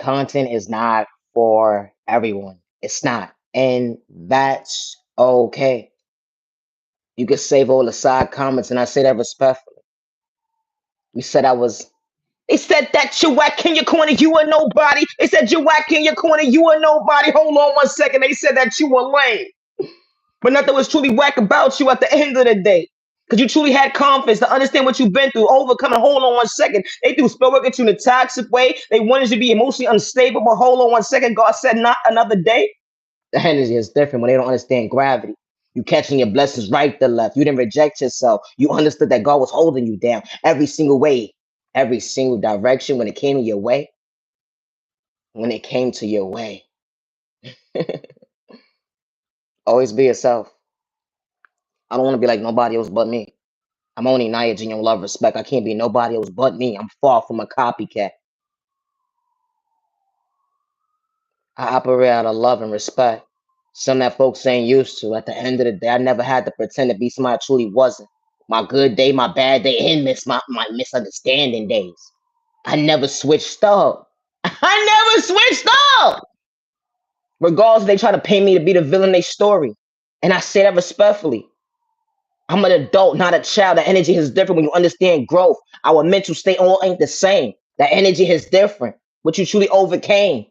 content is not for everyone. It's not. And that's okay. You can save all the side comments, and I say that respectfully. You said I was. They said that you whack in your corner, you are nobody. They said you whack in your corner, you are nobody. Hold on one second. They said that you were lame. But nothing was truly whack about you at the end of the day. Because you truly had confidence to understand what you've been through, overcoming. Hold on one second. They threw spell work at you in a toxic way. They wanted you to be emotionally unstable. But hold on one second. God said, not another day. The energy is different when they don't understand gravity. You catching your blessings right to left. You didn't reject yourself. You understood that God was holding you down every single way, every single direction when it came to your way. When it came to your way. Always be yourself. I don't want to be like nobody else but me. I'm only Nia Genuine Love Respect. I can't be nobody else but me. I'm far from a copycat. I operate out of love and respect. Some that folks ain't used to. At the end of the day, I never had to pretend to be somebody I truly wasn't. My good day, my bad day, and my misunderstanding days. I never switched up. I never switched up. Regardless, they try to paint me to be the villain in their story. And I say that respectfully. I'm an adult, not a child. The energy is different when you understand growth. Our mental state all ain't the same. The energy is different. What you truly overcame.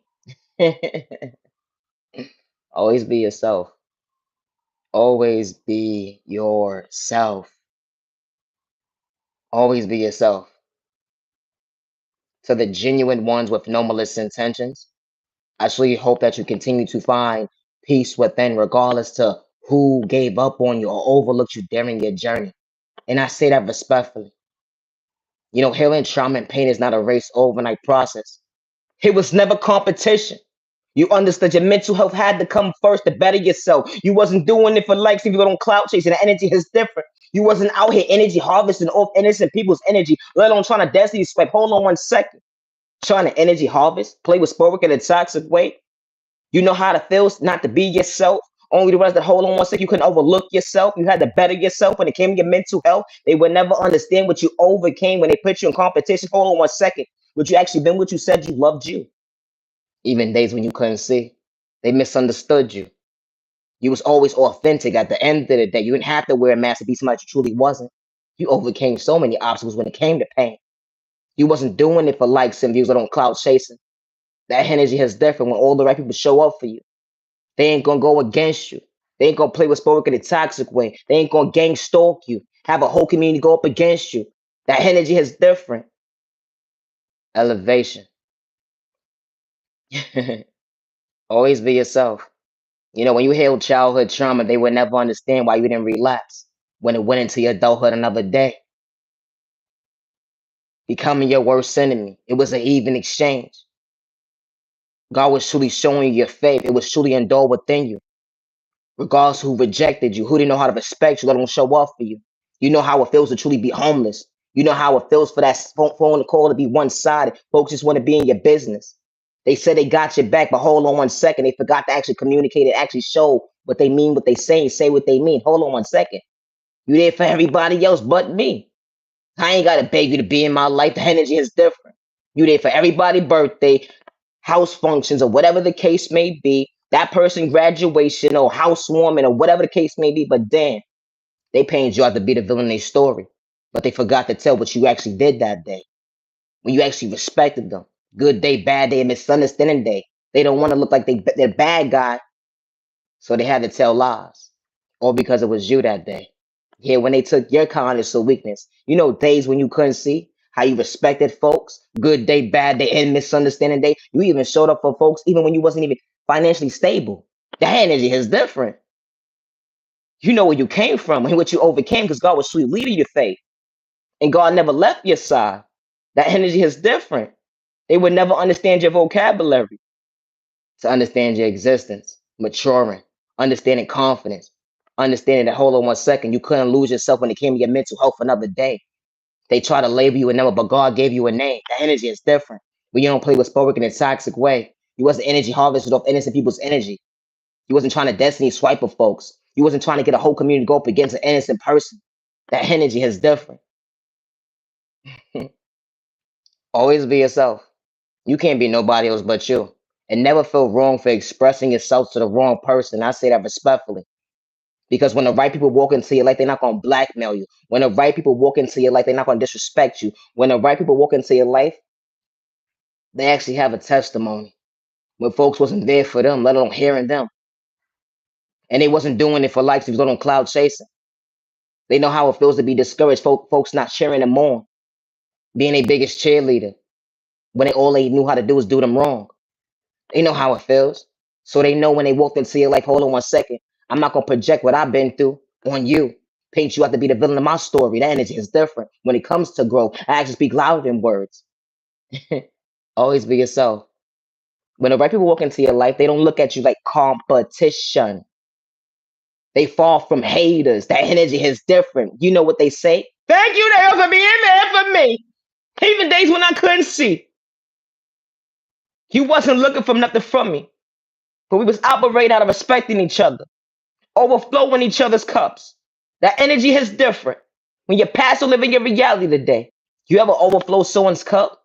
Always be yourself. Always be yourself. Always be yourself. To the genuine ones with no malicious intentions, I truly hope that you continue to find peace within, regardless to who gave up on you or overlooked you during your journey. And I say that respectfully. You know, healing trauma and pain is not a race overnight process. It was never competition. You understood your mental health had to come first to better yourself. You wasn't doing it for likes. If you don't clout chasing, the energy is different. You wasn't out here energy harvesting off innocent people's energy, let alone trying to destiny swipe. Hold on one second. Trying to energy harvest, play with sport work in a toxic way. You know how to feel not to be yourself. Only the ones that hold on one second, you couldn't overlook yourself. You had to better yourself when it came to your mental health. They would never understand what you overcame when they put you in competition. Hold on one second. Would you actually been what you said you loved you? Even days when you couldn't see. They misunderstood you. You was always authentic at the end of the day. You didn't have to wear a mask to be somebody you truly wasn't. You overcame so many obstacles when it came to pain. You wasn't doing it for likes and views or on cloud chasing. That energy is different when all the right people show up for you. They ain't gonna go against you. They ain't gonna play with spoken in a toxic way. They ain't gonna gang stalk you. Have a whole community go up against you. That energy is different. Elevation. Always be yourself. You know, when you heal childhood trauma, they would never understand why you didn't relapse when it went into your adulthood another day. Becoming your worst enemy. It was an even exchange. God was truly showing you your faith. It was truly indoor within you. Regardless who rejected you, who didn't know how to respect you, let them show up for you. You know how it feels to truly be homeless. You know how it feels for that phone call to be one-sided. Folks just want to be in your business. They said they got your back, but hold on one second. They forgot to actually communicate and actually show what they mean, what they say what they mean. Hold on one second. You there for everybody else but me. I ain't got to beg you to be in my life. The energy is different. You there for everybody's birthday, house functions, or whatever the case may be. That person graduation or housewarming or whatever the case may be. But damn, they painted you out to be the villain in their story. But they forgot to tell what you actually did that day. When you actually respected them. Good day, bad day, and misunderstanding day. They don't want to look like they're bad guy. So they had to tell lies. All because it was you that day. Yeah, when they took your kindness or weakness. You know, days when you couldn't see how you respected folks. Good day, bad day, and misunderstanding day. You even showed up for folks even when you wasn't even financially stable. The energy is different. You know where you came from and what you overcame because God was sweet leading your faith. And God never left your side. That energy is different. They would never understand your vocabulary to understand your existence, maturing, understanding confidence, understanding that hold on one second, you couldn't lose yourself when it came to your mental health another day. They try to label you a number, but God gave you a name. The energy is different. When you don't play with spoken in a toxic way, you wasn't energy harvested off innocent people's energy. You wasn't trying to destiny swipe of folks. You wasn't trying to get a whole community to go up against an innocent person. That energy is different. Always be yourself. You can't be nobody else but you. And never feel wrong for expressing yourself to the wrong person. I say that respectfully. Because when the right people walk into your life, they're not gonna blackmail you. When the right people walk into your life, they're not gonna disrespect you. When the right people walk into your life, they actually have a testimony. When folks wasn't there for them, let alone hearing them. And they wasn't doing it for likes, they was on cloud chasing. They know how it feels to be discouraged, folks not cheering them on, being their biggest cheerleader, when all they knew how to do was do them wrong. They know how it feels. So they know when they walked into your life, hold on 1 second. I'm not gonna project what I've been through on you. Paint you out to be the villain of my story. That energy is different. When it comes to growth, I actually speak louder than words. Always be yourself. When the right people walk into your life, they don't look at you like competition. They fall from haters. That energy is different. You know what they say? Thank you, Dale, for being there for me. Even days when I couldn't see. You wasn't looking for nothing from me. But we was operating out of respecting each other, overflowing each other's cups. That energy is different. When you're past or living your reality today, you ever overflow someone's cup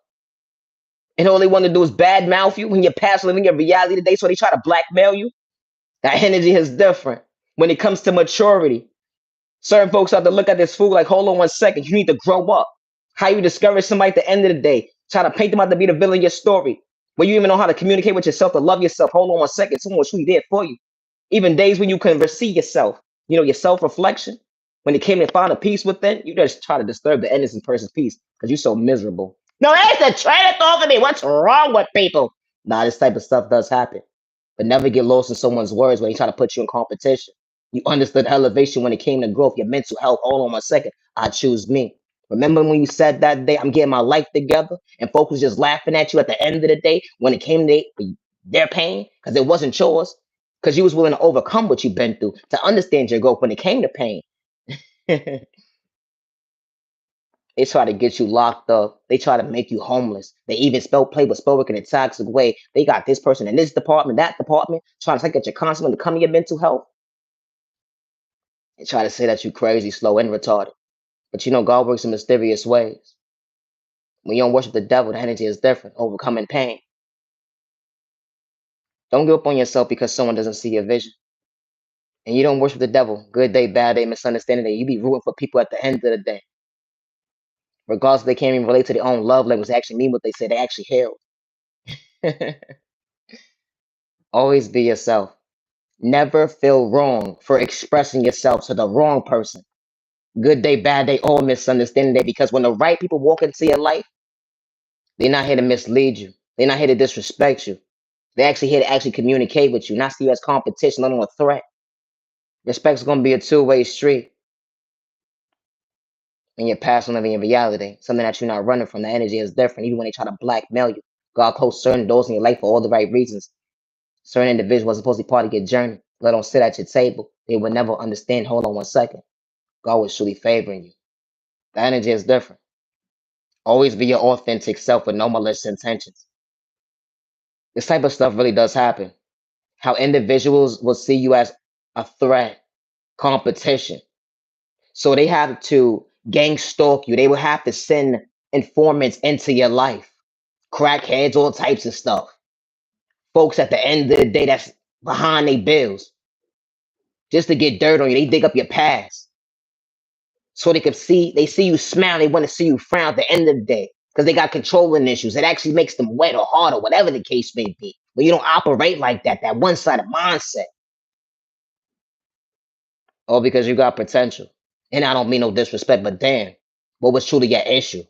and all they want to do is bad mouth you when you're past living your reality today, so they try to blackmail you? That energy is different. When it comes to maturity, certain folks have to look at this fool like, hold on 1 second, you need to grow up. How you discourage somebody at the end of the day, try to paint them out to be the villain of your story, when you even know how to communicate with yourself, to love yourself. Hold on 1 second, someone was truly there for you. Even days when you can see yourself, your self-reflection, when it came to find a peace within, you just try to disturb the innocent person's peace because you're so miserable. No, that's the train of thought for me. What's wrong with people? Nah, this type of stuff does happen. But never get lost in someone's words when they try to put you in competition. You understood elevation when it came to growth, your mental health. Hold on 1 second. I choose me. Remember when you said that day, I'm getting my life together, and folks was just laughing at you at the end of the day when it came to their pain because it wasn't yours, because you was willing to overcome what you've been through to understand your growth when it came to pain. They try to get you locked up. They try to make you homeless. They even play with spell work in a toxic way. They got this person in this department, that department, trying to take at your constantly to come to your mental health and try to say that you crazy, slow, and retarded. But God works in mysterious ways. When you don't worship the devil, the energy is different, overcoming pain. Don't give up on yourself because someone doesn't see your vision. And you don't worship the devil. Good day, bad day, misunderstanding day. You be rooting for people at the end of the day. Regardless if they can't even relate to their own love language, they actually mean what they say. They actually healed. Always be yourself. Never feel wrong for expressing yourself to the wrong person. Good day, bad day, all misunderstanding day. Because when the right people walk into your life, they're not here to mislead you. They're not here to disrespect you. They're actually here to actually communicate with you, not see you as competition, not a threat. Respect's gonna be a two-way street. In your past and living in reality, something that you're not running from. The energy is different, even when they try to blackmail you. God closed certain doors in your life for all the right reasons. Certain individuals are supposed to be part of your journey. Let them sit at your table. They will never understand. Hold on 1 second. God was truly favoring you. The energy is different. Always be your authentic self with no malicious intentions. This type of stuff really does happen. How individuals will see you as a threat, competition. So they have to gang stalk you. They will have to send informants into your life, crackheads, all types of stuff. Folks at the end of the day that's behind their bills just to get dirt on you. They dig up your past so they see you smile. They want to see you frown at the end of the day because they got controlling issues. It actually makes them wet or hard or whatever the case may be. But you don't operate like that one-sided mindset. All because you got potential. And I don't mean no disrespect, but damn, what was truly your issue?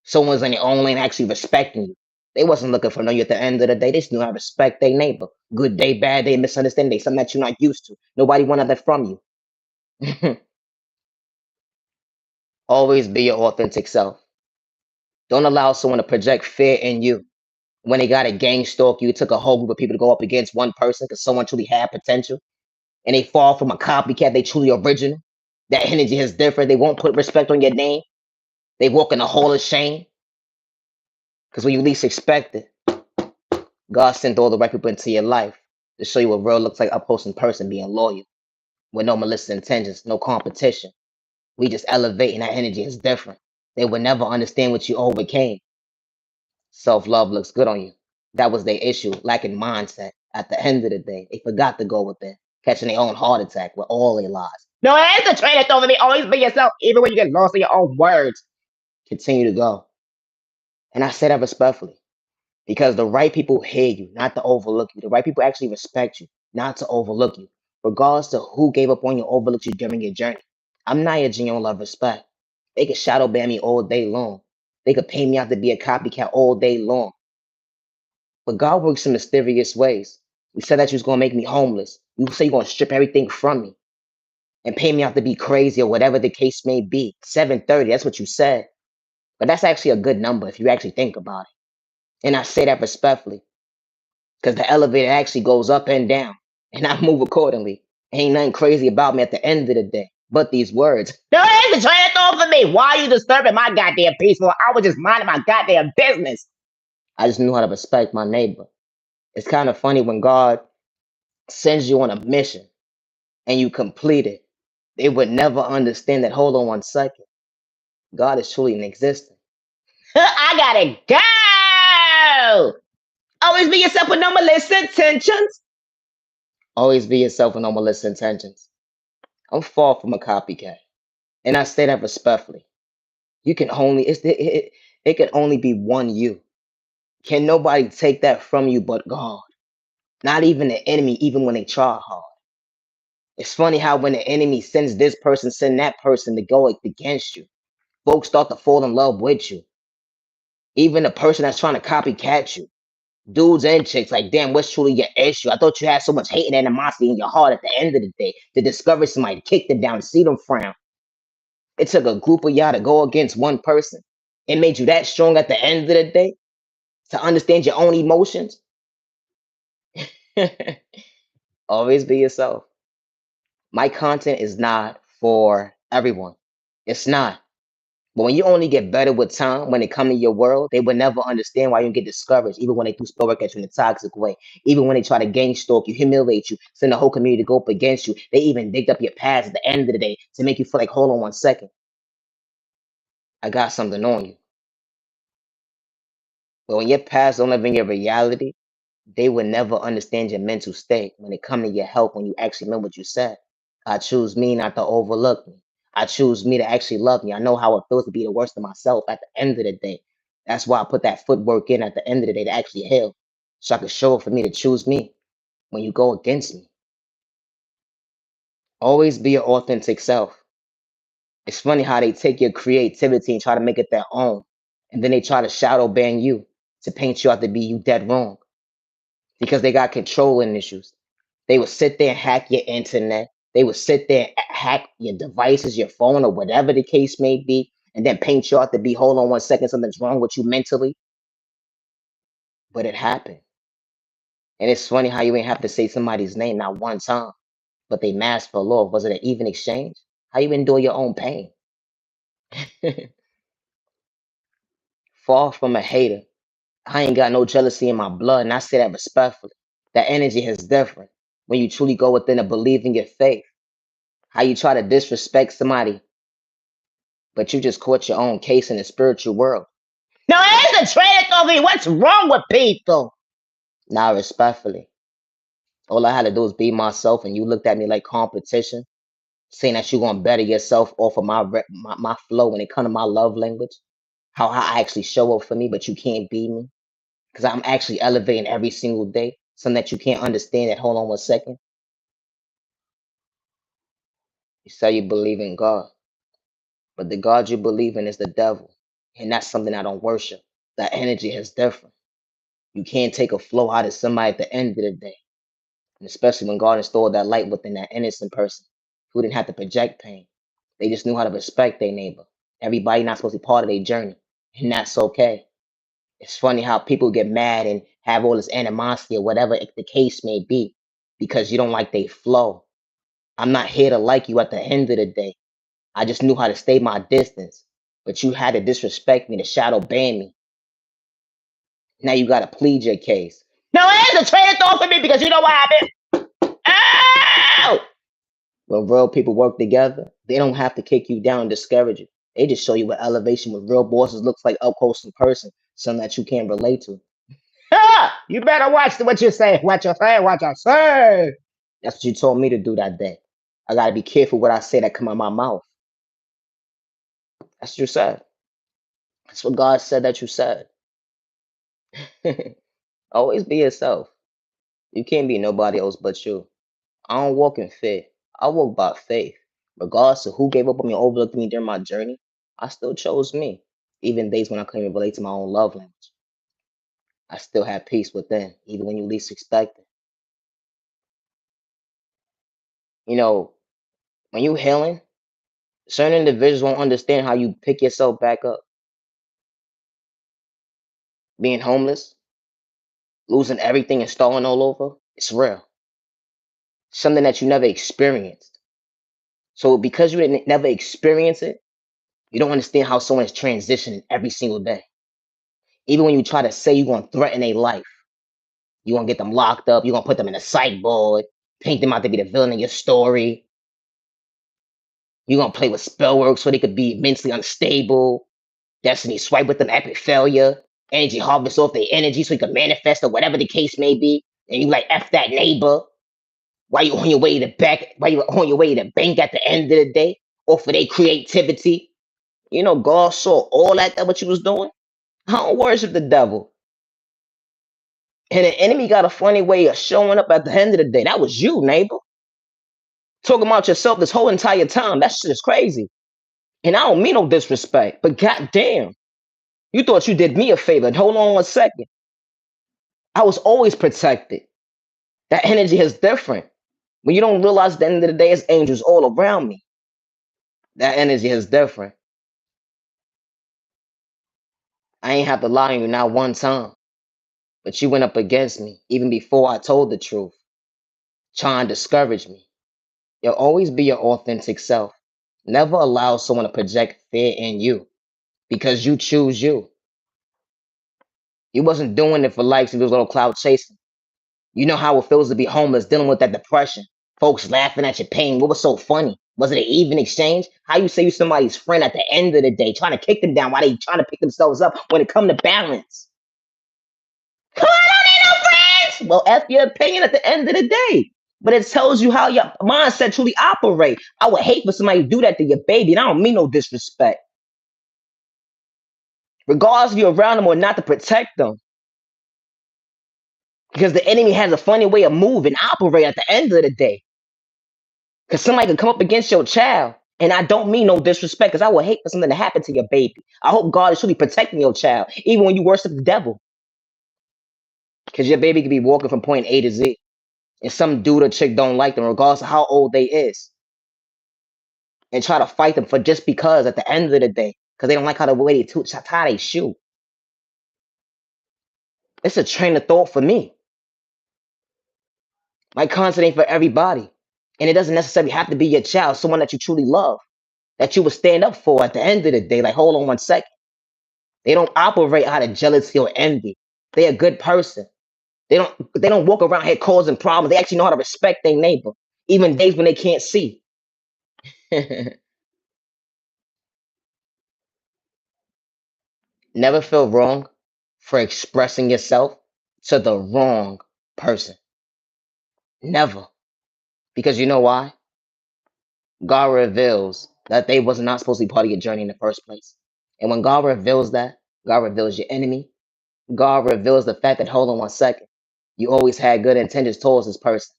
Someone's in your own lane actually respecting you. They wasn't looking for no you at the end of the day. They just knew how to respect their neighbor. Good day, bad day, misunderstanding day, something that you're not used to. Nobody wanted that from you. Always be your authentic self. Don't allow someone to project fear in you. When they got a gang stalk you, it took a whole group of people to go up against one person because someone truly had potential. And they fall from a copycat, they truly original. That energy is different. They won't put respect on your name. They walk in a hall of shame. Because when you least expect it, God sent all the right people into your life to show you what real looks like, up close in person, being loyal, with no malicious intentions, no competition. We just elevating that energy is different. They would never understand what you overcame. Self-love looks good on you. That was their issue, lacking mindset. At the end of the day, they forgot to go with it, catching their own heart attack with all their lies. No, it's the train that's over me. Always be yourself, even when you get lost in your own words. Continue to go. And I say that respectfully because the right people hear you, not to overlook you. The right people actually respect you, not to overlook you, regardless to who gave up on you, overlooked you during your journey. I'm not your genuine love respect. They could shadow ban me all day long. They could pay me out to be a copycat all day long. But God works in mysterious ways. You said that you was gonna make me homeless. You say you're gonna strip everything from me and pay me out to be crazy or whatever the case may be. 730, that's what you said. But that's actually a good number if you actually think about it. And I say that respectfully because the elevator actually goes up and down, and I move accordingly. Ain't nothing crazy about me at the end of the day, but these words. No, it's a trying to throw for me. Why are you disturbing my goddamn peace? Well, I was just minding my goddamn business. I just knew how to respect my neighbor. It's kind of funny when God sends you on a mission and you complete it. They would never understand that. Hold on one second. God is truly in existence. I gotta go. Always be yourself with no malicious intentions. Always be yourself with no malicious intentions. I'm far from a copycat, and I say that respectfully. You can only it can only be one you. Can nobody take that from you but God? Not even the enemy, even when they try hard. It's funny how when the enemy sends this person, send that person to go against you, folks start to fall in love with you. Even the person that's trying to copycat you, dudes and chicks, like, damn, what's truly your issue? I thought you had so much hate and animosity in your heart at the end of the day to discover somebody, kick them down, and see them frown. It took a group of y'all to go against one person. It made you that strong at the end of the day to understand your own emotions. Always be yourself. My content is not for everyone. It's not. But when you only get better with time, when it come to your world, they will never understand why you get discouraged, even when they do spell work at you in a toxic way. Even when they try to gang stalk you, humiliate you, send the whole community to go up against you. They even digged up your past at the end of the day to make you feel like, hold on one second, I got something on you. But when your past don't live in your reality, they will never understand your mental state when it come to your health, when you actually meant what you said. I choose me not to overlook me. I choose me to actually love me. I know how it feels to be the worst of myself at the end of the day. That's why I put that footwork in at the end of the day to actually heal. So I can show it for me to choose me when you go against me. Always be your authentic self. It's funny how they take your creativity and try to make it their own. And then they try to shadow ban you to paint you out to be you dead wrong because they got controlling issues. They would sit there and hack your internet. They would sit there and hack your devices, your phone, or whatever the case may be, and then paint you out to be, hold on one second, something's wrong with you mentally. But it happened. And it's funny how you ain't have to say somebody's name not one time, but they masked for love. Was it an even exchange? How you endure your own pain? Far from a hater. I ain't got no jealousy in my blood, and I say that respectfully. That energy is different when you truly go within and believe in your faith. How you try to disrespect somebody, but you just caught your own case in the spiritual world. No, it's a traitor over me. What's wrong with people? Now, respectfully, all I had to do was be myself, and you looked at me like competition, saying that you're gonna better yourself off of my flow when it comes to my love language, how I actually show up for me, but you can't beat me because I'm actually elevating every single day. Something that you can't understand. That hold on one second. You say you believe in God, but the God you believe in is the devil, and that's something I don't worship. That energy is different. You can't take a flow out of somebody at the end of the day. And especially when God installed that light within that innocent person who didn't have to project pain. They just knew how to respect their neighbor. Everybody not supposed to be part of their journey. And that's okay. It's funny how people get mad and have all this animosity or whatever the case may be because you don't like their flow. I'm not here to like you at the end of the day. I just knew how to stay my distance. But you had to disrespect me, to shadow ban me. Now you gotta plead your case. No, it is a traitor thought for me because you know what happened? Ow! When real people work together, they don't have to kick you down and discourage you. They just show you what elevation with real bosses looks like up close in person. Something that you can't relate to. Ah, you better watch what you say. What you say. What you say. That's what you told me to do that day. I gotta be careful what I say that come out my mouth. That's what you said. That's what God said that you said. Always be yourself. You can't be nobody else but you. I don't walk in fear. I walk by faith. Regardless of who gave up on me or overlooked me during my journey, I still chose me. Even days when I couldn't even relate to my own love language, I still had peace within, even when you least expect it. You know, when you healing, certain individuals won't understand how you pick yourself back up. Being homeless, losing everything and starting all over, it's real. Something that you never experienced. So because you didn't never experience it, you don't understand how someone is transitioning every single day. Even when you try to say you're gonna threaten a life, you're gonna get them locked up, you're gonna put them in a psych board, paint them out to be the villain in your story. You're gonna play with spell work so they could be mentally unstable. Destiny swipe with them epic failure. Energy harvest off their energy so you can manifest or whatever the case may be. And you like F that neighbor. Why you on your way to back? Why you on your way to bank at the end of the day? Or for their creativity? You know, God saw all that what you was doing. I don't worship the devil. And the enemy got a funny way of showing up at the end of the day. That was you, neighbor. Talking about yourself this whole entire time. That shit is crazy. And I don't mean no disrespect, but goddamn, you thought you did me a favor. And hold on 1 second. I was always protected. That energy is different. When you don't realize at the end of the day, it's angels all around me. That energy is different. I ain't have to lie on you not one time. But you went up against me even before I told the truth, trying to discourage me. You'll always be your authentic self. Never allow someone to project fear in you because you choose you. You wasn't doing it for likes if it was a little cloud chasing. You know how it feels to be homeless, dealing with that depression. Folks laughing at your pain. What was so funny? Was it an even exchange? How you say you somebody's friend at the end of the day, trying to kick them down while they trying to pick themselves up when it come to balance? Come on, I don't need no friends. Well, F your opinion at the end of the day. But it tells you how your mindset truly operate. I would hate for somebody to do that to your baby, and I don't mean no disrespect. Regardless if you're around them or not to protect them. Because the enemy has a funny way of moving, operate at the end of the day. Because somebody could come up against your child. And I don't mean no disrespect, because I would hate for something to happen to your baby. I hope God is truly protecting your child, even when you worship the devil. Because your baby could be walking from point A to Z. And some dude or chick don't like them, regardless of how old they is. And try to fight them for just because at the end of the day. Because they don't like how the way they tie their shoe. It's a train of thought for me. My content ain't for everybody. And it doesn't necessarily have to be your child, someone that you truly love, that you would stand up for at the end of the day. Like, hold on 1 second. They don't operate out of jealousy or envy. They're a good person. They don't walk around here causing problems. They actually know how to respect their neighbor, even days when they can't see. Never feel wrong for expressing yourself to the wrong person. Never. Because you know why? God reveals that they was not supposed to be part of your journey in the first place. And when God reveals that, God reveals your enemy. God reveals the fact that, hold on 1 second, you always had good intentions towards this person,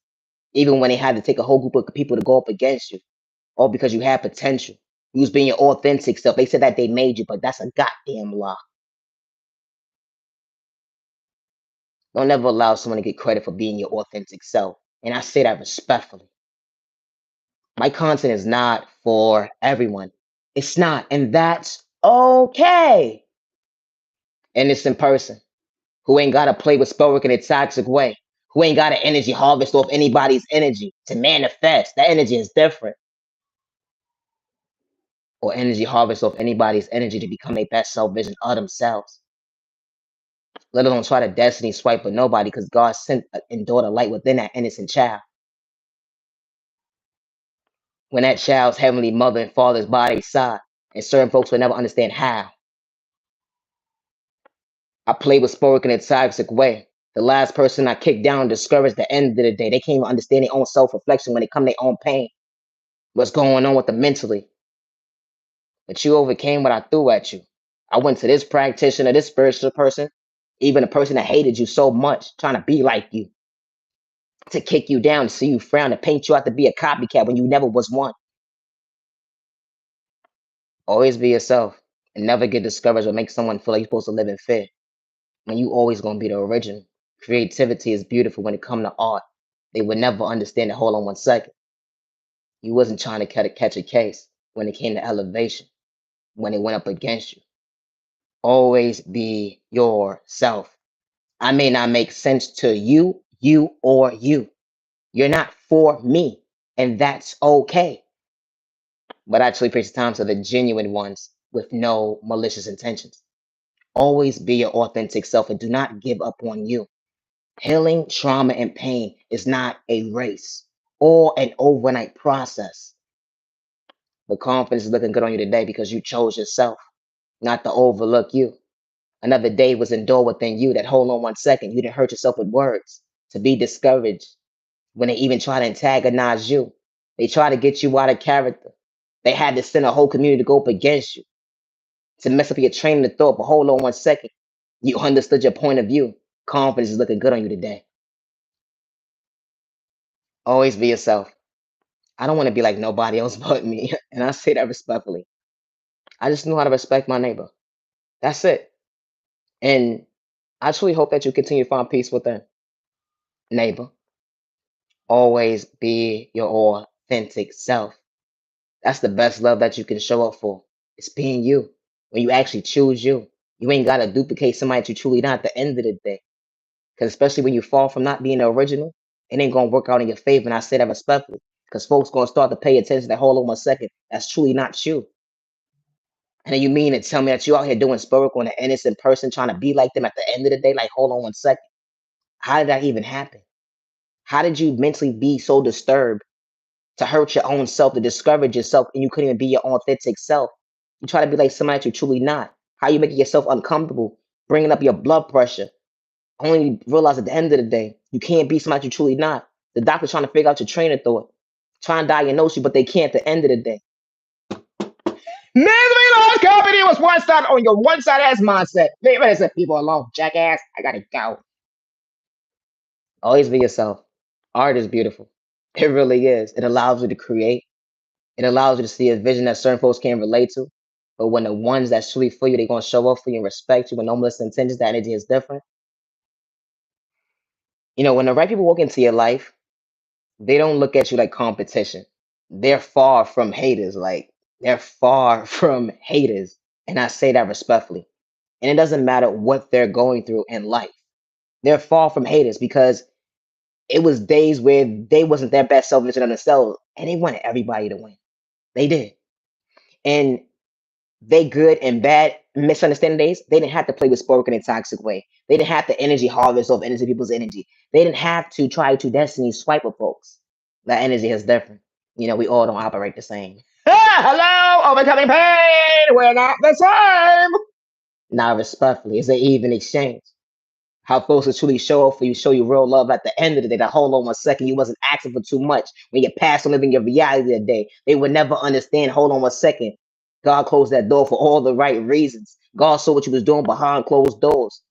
even when they had to take a whole group of people to go up against you, all because you had potential. You was being your authentic self. They said that they made you, but that's a goddamn lie. Don't ever allow someone to get credit for being your authentic self. And I say that respectfully. My content is not for everyone. It's not. And that's okay. And it's in person. Who ain't got to play with spell work in a toxic way. Who ain't got an energy harvest off anybody's energy to manifest. That energy is different. Or energy harvest off anybody's energy to become a best self vision of themselves. Let alone try to destiny swipe with nobody because God sent and daughter light within that innocent child. When that child's heavenly mother and father's by their side. And certain folks will never understand how. I play with Spoke in a toxic way. The last person I kicked down discouraged at the end of the day. They can't even understand their own self-reflection when it come to their own pain. What's going on with them mentally. But you overcame what I threw at you. I went to this practitioner, this spiritual person, even a person that hated you so much, trying to be like you, to kick you down, to see you frown, to paint you out to be a copycat when you never was one. Always be yourself and never get discouraged or make someone feel like you're supposed to live in fear. When you always gonna be the original. Creativity is beautiful when it come to art. They would never understand it. Hold on 1 second. You wasn't trying to catch a case when it came to elevation, when it went up against you. Always be yourself. I may not make sense to you, or you. You're not for me, and that's okay. But actually, preach time to the genuine ones with no malicious intentions. Always be your authentic self and do not give up on you. Healing, trauma, and pain is not a race or an overnight process. But confidence is looking good on you today because you chose yourself, not to overlook you. Another day was endured within you that hold on 1 second. You didn't hurt yourself with words to be discouraged when they even try to antagonize you. They try to get you out of character. They had to send a whole community to go up against you to mess up your training of thought. But hold on 1 second. You understood your point of view. Confidence is looking good on you today. Always be yourself. I don't want to be like nobody else but me. And I say that respectfully. I just know how to respect my neighbor. That's it. And I truly hope that you continue to find peace within. Neighbor, always be your authentic self. That's the best love that you can show up for. It's being you. When you actually choose you, you ain't got to duplicate somebody that you truly not at the end of the day. Because especially when you fall from not being the original, it ain't going to work out in your favor. And I say that respectfully. Because folks going to start to pay attention that hold on 1 second. That's truly not you. And then you mean to tell me that you out here doing Spurrick on an innocent person trying to be like them at the end of the day? Like, hold on 1 second. How did that even happen? How did you mentally be so disturbed to hurt your own self, to discourage yourself, and you couldn't even be your authentic self? You try to be like somebody that you're truly not. How you making yourself uncomfortable, bringing up your blood pressure, only to realize at the end of the day, you can't be somebody you're truly not. The doctor's trying to figure out your train of thought, trying to diagnose you, but they can't at the end of the day. Misery Loves Company was one side on your one side ass mindset. Leave innocent people alone, jackass. I gotta go. Always be yourself. Art is beautiful. It really is. It allows you to create. It allows you to see a vision that certain folks can't relate to. But when the ones that's truly for you, they're gonna show up for you and respect you with no malicious intentions, that energy is different. You know, when the right people walk into your life, they don't look at you like competition. They're far from haters. Like they're far from haters. And I say that respectfully. And it doesn't matter what they're going through in life. They're far from haters because it was days where they wasn't their best self vision of themselves, and they wanted everybody to win. They did, and they good and bad misunderstanding days. They didn't have to play with Spoke in a toxic way. They didn't have to energy harvest off innocent people's energy. They didn't have to try to destiny swipe with folks. That energy is different. You know, we all don't operate the same. Ah, hello, overcoming pain. We're not the same. Now, respectfully, it's an even exchange. How folks will truly show up for you, show you real love at the end of the day. That hold on 1 second, you wasn't asking for too much. When you pass on living your reality that day, they would never understand. Hold on 1 second. God closed that door for all the right reasons. God saw what you was doing behind closed doors.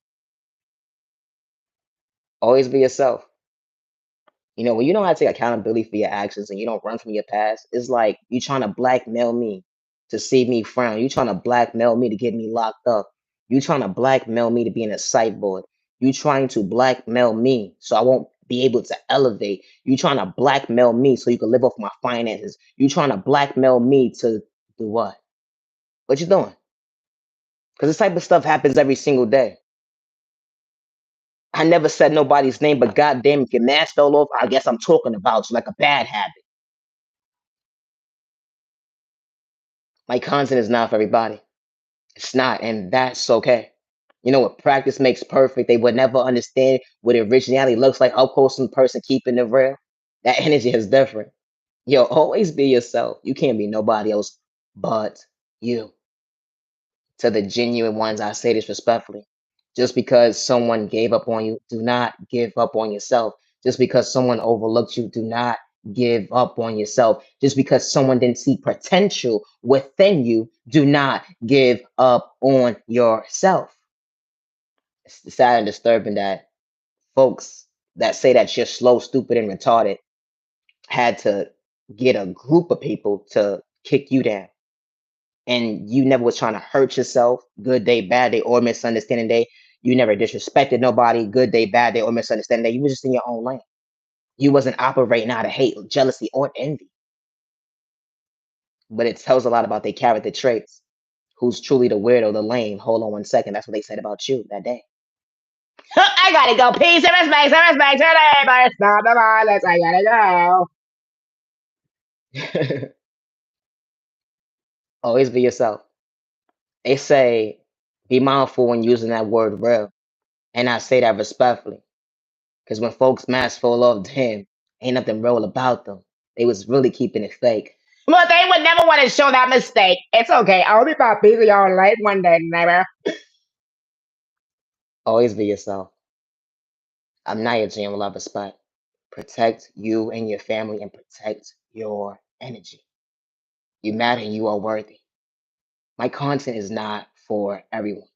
Always be yourself. You know, when you know how to take accountability for your actions and you don't run from your past, it's like you trying to blackmail me to see me frown. You trying to blackmail me to get me locked up. You trying to blackmail me to be in a sight board. You trying to blackmail me so I won't be able to elevate. You trying to blackmail me so you can live off my finances. You trying to blackmail me to do what? What you doing? Because this type of stuff happens every single day. I never said nobody's name, but goddamn, if your mask fell off, I guess I'm talking about you like a bad habit. My content is not for everybody. It's not, and that's okay. You know what? Practice makes perfect. They would never understand what originality looks like up close in person, keeping it real. That energy is different. Yo, always be yourself. You can't be nobody else but you. To the genuine ones, I say this respectfully. Just because someone gave up on you, do not give up on yourself. Just because someone overlooked you, do not give up on yourself. Just because someone didn't see potential within you, do not give up on yourself. It's sad and disturbing that folks that say that you're slow, stupid, and retarded had to get a group of people to kick you down. And you never was trying to hurt yourself, good day, bad day, or misunderstanding day. You never disrespected nobody, good day, bad day, or misunderstanding day. You was just in your own lane. You wasn't operating out of hate, jealousy, or envy. But it tells a lot about their character traits. Who's truly the weirdo, the lame? Hold on one second. That's what they said about you that day. I gotta go. Peace and respect to the neighbors. Stop the violence. I gotta go. Always be yourself. They say be mindful when using that word real. And I say that respectfully. Because when folks mask full of damn, ain't nothing real about them. They was really keeping it fake. But they would never want to show that mistake. It's okay. I'll be back busy y'all late one day, neighbor. Always be yourself. I'm not your genuine love respect. Protect you and your family and protect your energy. You matter and you are worthy. My content is not for everyone.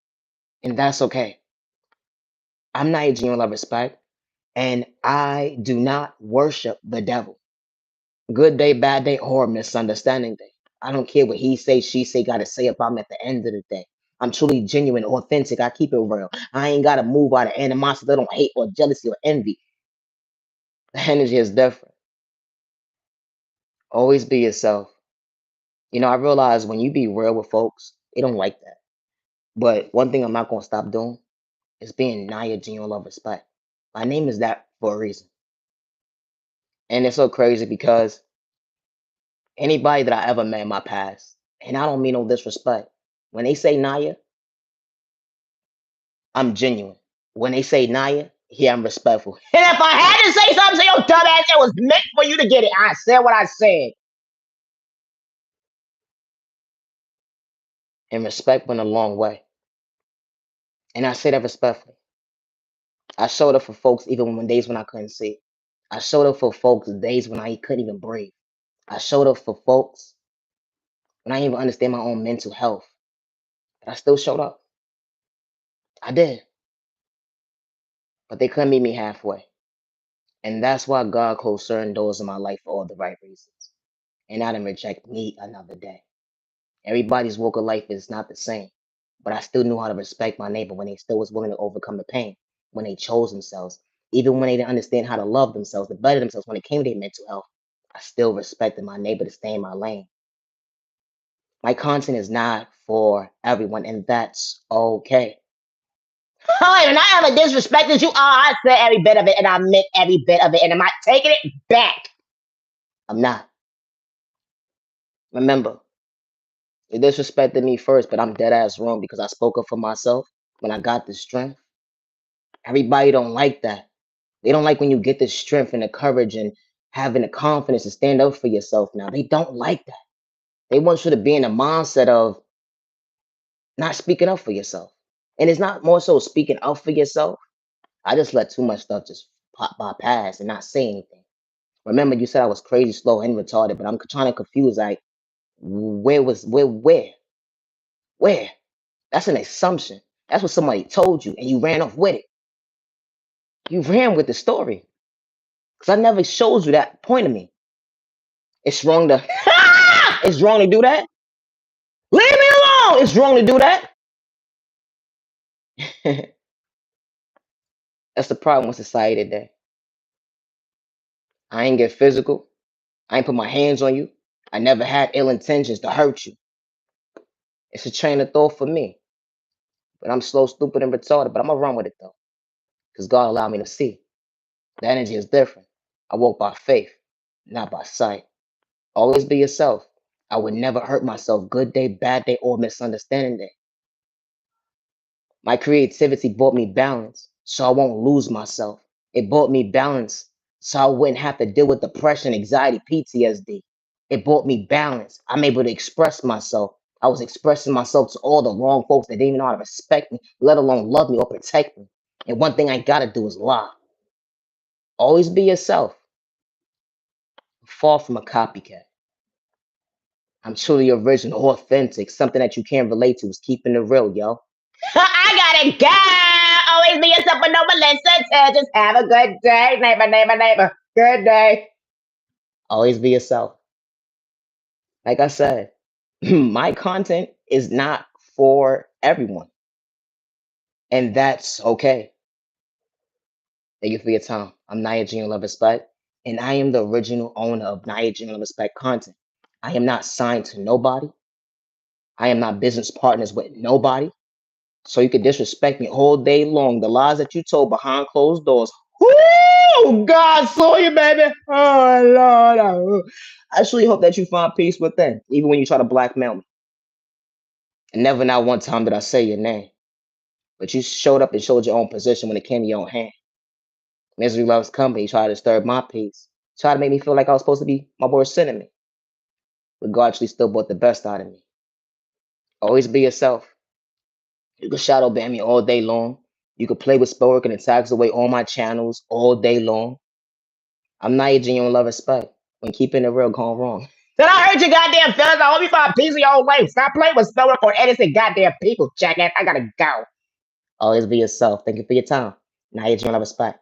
And that's okay. I'm not your genuine love respect. And I do not worship the devil. Good day, bad day, or misunderstanding day. I don't care what he say, she say, gotta say about me at the end of the day. I'm truly genuine, authentic. I keep it real. I ain't gotta move out of animosity. I don't hate or jealousy or envy. The energy is different. Always be yourself. I realize when you be real with folks, they don't like that. But one thing I'm not gonna stop doing is being Naya genuine love respect. My name is that for a reason. And it's so crazy because anybody that I ever met in my past, and I don't mean no disrespect, when they say Naya, I'm genuine. When they say Naya, yeah, I'm respectful. And if I had to say something to your dumb ass, it was meant for you to get it. I said what I said. And respect went a long way. And I say that respectfully. I showed up for folks even when days when I couldn't see. I showed up for folks days when I couldn't even breathe. I showed up for folks when I didn't even understand my own mental health. But I still showed up. I did. But they couldn't meet me halfway. And that's why God closed certain doors in my life for all the right reasons. And I didn't reject me another day. Everybody's walk of life is not the same. But I still knew how to respect my neighbor when they still was willing to overcome the pain, when they chose themselves, even when they didn't understand how to love themselves, to better themselves when it came to their mental health. I still respected my neighbor to stay in my lane. My content is not for everyone, and that's okay. Oh, and I ever disrespected you. Oh, I said every bit of it, and I meant every bit of it, and I'm not taking it back. I'm not. Remember, you disrespected me first, but I'm dead ass wrong because I spoke up for myself when I got the strength. Everybody don't like that. They don't like when you get the strength and the courage and having the confidence to stand up for yourself now. They don't like that. They want you to be in a mindset of not speaking up for yourself. And it's not more so speaking up for yourself. I just let too much stuff just pop by past and not say anything. Remember, you said I was crazy, slow, and retarded, but I'm trying to confuse like where? That's an assumption. That's what somebody told you, and you ran off with it. You ran with the story. Because I never showed you that point of me. It's wrong to it's wrong to do that. Leave me alone. It's wrong to do that. That's the problem with society today. I ain't get physical. I ain't put my hands on you. I never had ill intentions to hurt you. It's a train of thought for me. But I'm slow, stupid, and retarded. But I'm gonna run with it though. Because God allowed me to see. The energy is different. I walk by faith, not by sight. Always be yourself. I would never hurt myself, good day, bad day, or misunderstanding day. My creativity brought me balance, so I won't lose myself. It brought me balance, so I wouldn't have to deal with depression, anxiety, PTSD. It brought me balance. I'm able to express myself. I was expressing myself to all the wrong folks that didn't even know how to respect me, let alone love me or protect me. And one thing I gotta do is lie. Always be yourself. Far from a copycat. I'm truly original, authentic. Something that you can't relate to is keeping it real, yo. I gotta go. Always be yourself with no Melissa. Just have a good day, neighbor, neighbor, neighbor. Good day. Always be yourself. Like I said, my content is not for everyone, and that's okay. Thank you for your time. I'm Naya Gene Love Respect, and I am the original owner of Naya Gene Love Respect content. I am not signed to nobody. I am not business partners with nobody. So you can disrespect me all day long. The lies that you told behind closed doors. Whoo! God saw you, baby. Oh Lord. I truly hope that you find peace within, even when you try to blackmail me. And never not one time did I say your name. But you showed up and showed your own position when it came to your own hand. Misery loves company. Tried to disturb my peace. Tried to make me feel like I was supposed to be my worst enemy. But God actually still brought the best out of me. Always be yourself. You can shadow ban me all day long. You can play with spellwork and it tags away all my channels all day long. I'm not your genuine love respect. When keeping it real gone wrong. Then I heard you goddamn fellas. I hope you find peace in your own way. Stop playing with spellwork or innocent goddamn people, jackass. I gotta go. Always be yourself. Thank you for your time. Now your genuine love respect.